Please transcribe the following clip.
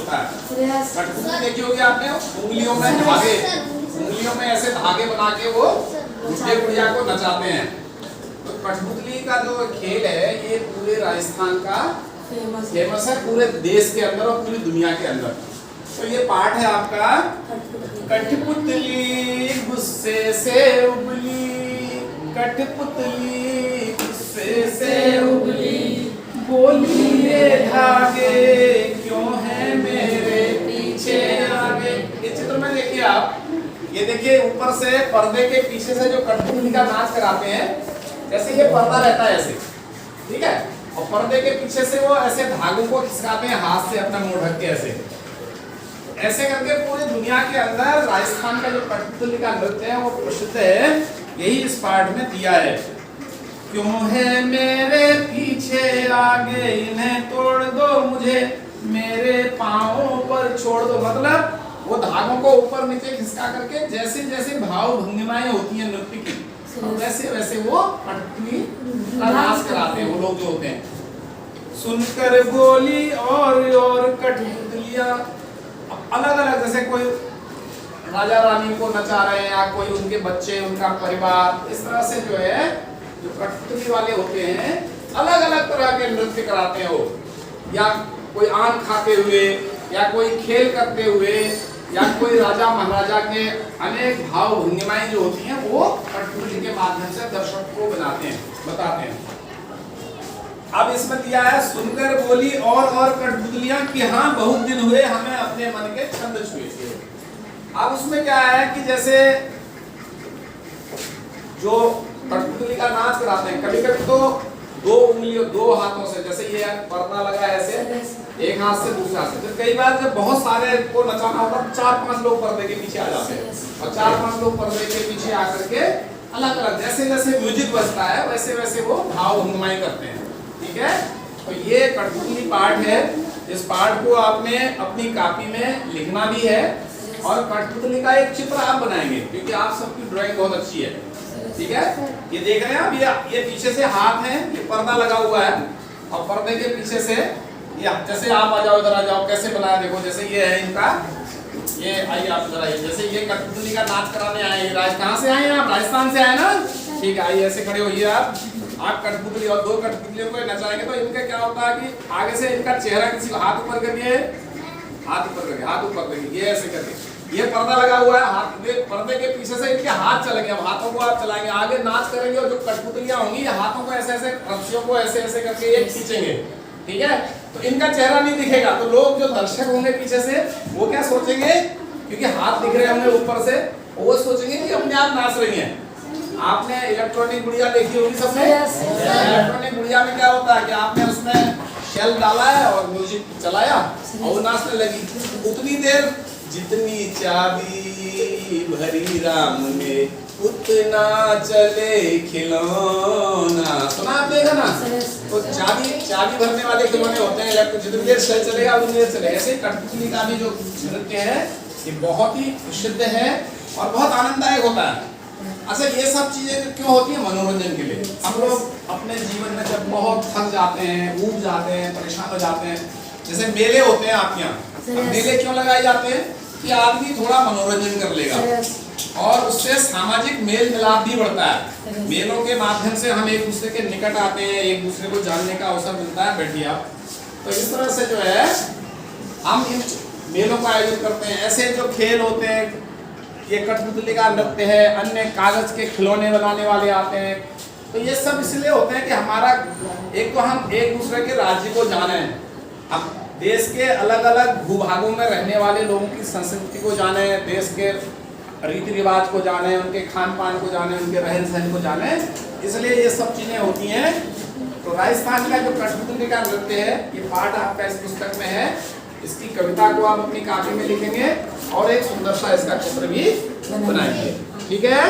होता है। कठपुतली देखी होगी आपने, उंगलियों में धागे, उंगलियों में ऐसे धागे बना के वो गुड्डे गुड़िया को नचाते हैं। तो कठपुतली का जो खेल है ये पूरे राजस्थान का फेमस है, पूरे देश के अंदर और पूरी दुनिया के अंदर। तो ये पाठ है आपका, कठपुतली गुस्से से उबली, कठपुतली गुस्से से उबली, बोली ये धागे क्यों है मेरे पीछे आगे। ये चित्र में देखिए आप, ये देखिए ऊपर से पर्दे के पीछे से जो कठपुतली का नाच कराते हैं, जैसे ये पर्दा रहता है ऐसे, ठीक है, और पर्दे के पीछे से वो ऐसे धागों को खिसकाते हैं हाथ से अपना मुंह ढक के, ऐसे करके पूरी दुनिया के अंदर राजस्थान का जो कठपुतली का नृत्य है वो प्रसिद्ध है। यही इस पाठ में दिया है, क्यों है मेरे पीछे आगे, इन्हें तोड़ दो मुझे मेरे पांवों पर छोड़ दो। मतलब वो धागों को ऊपर नीचे खिसका करके जैसे जैसे भाव भंगिमाएं होती हैं नृत्य की, वैसे वैसे वो कठपुतली का नाच कराते हैं वो लोग जो होते हैं। सुनकर बोली और कठपुतलियां अलग अलग, जैसे कोई राजा रानी को नचा रहे हैं या कोई उनके बच्चे, उनका परिवार, इस तरह से जो है जो कठपुतली वाले होते हैं अलग अलग तरह के नृत्य कराते हैं वो, या कोई आम खाते हुए, या कोई खेल करते हुए, या कोई राजा महाराजा के अनेक भाव भंगिमाएं जो होती हैं वो कठपुतली के माध्यम से दर्शक को बनाते हैं, बताते हैं। अब इसमें दिया है, सुनकर बोली और कठपुतलियां कि हाँ बहुत दिन हुए हमें अपने मन के छंद छुए। अब उसमें क्या है कि जैसे जो कठपुतली का नाच कराते हैं, कभी कभी तो दो उंगलियों दो हाथों से, जैसे ये पर्दा लगा है ऐसे, एक हाथ से दूसरे हाथ से, तो कई बार जब बहुत सारे को नचाना होता है 4-5 लोग पर्दे के पीछे आ जाते हैं, और 4-5 लोग पर्दे के पीछे आकर के अलग अलग जैसे जैसे म्यूजिक बजता है वैसे वैसे वो भाव भंगिमाएं करते हैं, ठीक है। तो ये कठपुतली पाठ है, इस पाठ को आपने अपनी कॉपी में लिखना भी है, और कठपुतली का एक चित्र आप बनाएंगे क्योंकि आप सबकी ड्राइंग बहुत अच्छी है, ठीक है। ये देख रहे हैं आप, ये पीछे से हाथ है, ये पर्दा लगा हुआ है, और पर्दे के पीछे से ये, जैसे आप आ जाओ, इधर आ जाओ, कैसे बनाया देखो, जैसे ये है इनका, ये आइए आप इधर आइए, जैसे ये कठपुतली का नाच कराने आए हैं, कहाँ से आए हैं आप? राजस्थान से आए ना, ठीक है, आइए ऐसे खड़े होइए आप कठपुतली और दो कठपुतलियों को नचाएंगे तो इनका क्या होता है कि आगे से इनका चेहरा किसी हाथ ऊपर करिए, हाथ ऊपर करिए, हाथ ऊपर करिए, ये ऐसे करके, ये पर्दा लगा हुआ है, हाथ पर्दे के पीछे से इनके हाथ चलेंगे, अब हाथों को आप चलाएंगे, आगे नाच करेंगे, और जो कठपुतलियां होंगी ये हाथों को ऐसे ऐसे रस्सियों को ऐसे ऐसे करके ये खींचेंगे, ठीक है। तो इनका चेहरा नहीं दिखेगा, तो लोग जो दर्शक होंगे पीछे से वो क्या सोचेंगे, क्योंकि हाथ दिख रहे होंगे ऊपर से, वो सोचेंगे कि अपने आप नाच रही हैं। आपने इलेक्ट्रॉनिक गुड़िया देखी होगी सबने, इलेक्ट्रॉनिक गुड़िया में क्या होता है कि आपने उसमें शेल डाला है और म्यूजिक चलाया और वो नाचने लगी, उतनी देर जितनी चाबी भरी राम में उतना चले खिलौना, सुना आपने ना। तो चाबी भरने वाले खिलौने होते हैं, इलेक्ट्रिक जितनी देर शेल चलेगा उतनी देर चलेगा। ऐसे कठपुतली का भी जो नृत्य है ये बहुत ही प्रसिद्ध है और बहुत आनंददायक होता है। अच्छा, ये सब चीजें क्यों होती है? मनोरंजन के लिए। हम लोग अपने जीवन में जब बहुत थक जाते हैं, ऊब जाते हैं, परेशान हो जाते हैं, जैसे मेले होते हैं आपके यहाँ, मेले क्यों लगाए जाते हैं कि आदमी थोड़ा मनोरंजन कर लेगा और उससे सामाजिक मेल मिलाप भी बढ़ता है। मेलों के माध्यम से हम एक दूसरे के निकट आते हैं, एक दूसरे को जानने का अवसर मिलता है। बैठिए आप। तो इस तरह से जो है हम इन मेलों का आयोजन करते हैं। ऐसे जो खेल होते हैं, ये कठपुतली का नृत्य है, अन्य कागज के खिलौने बनाने वाले आते हैं, तो ये सब इसलिए होते हैं कि हमारा एक तो हम एक दूसरे के राज्य को जाने, हम देश के अलग अलग भूभागों में रहने वाले लोगों की संस्कृति को जाने, देश के रीति रिवाज को जाने, उनके खान पान को जाने, उनके रहन सहन को जाने, इसलिए ये सब चीजें होती हैं। तो राजस्थान का जो कठपुतली का नृत्य है, ये पाठ आपका इस पुस्तक में है। इसकी कविता को आप अपनी कॉपी में लिखेंगे और एक सुंदर सा इसका चित्र भी बनाएंगे, ठीक है।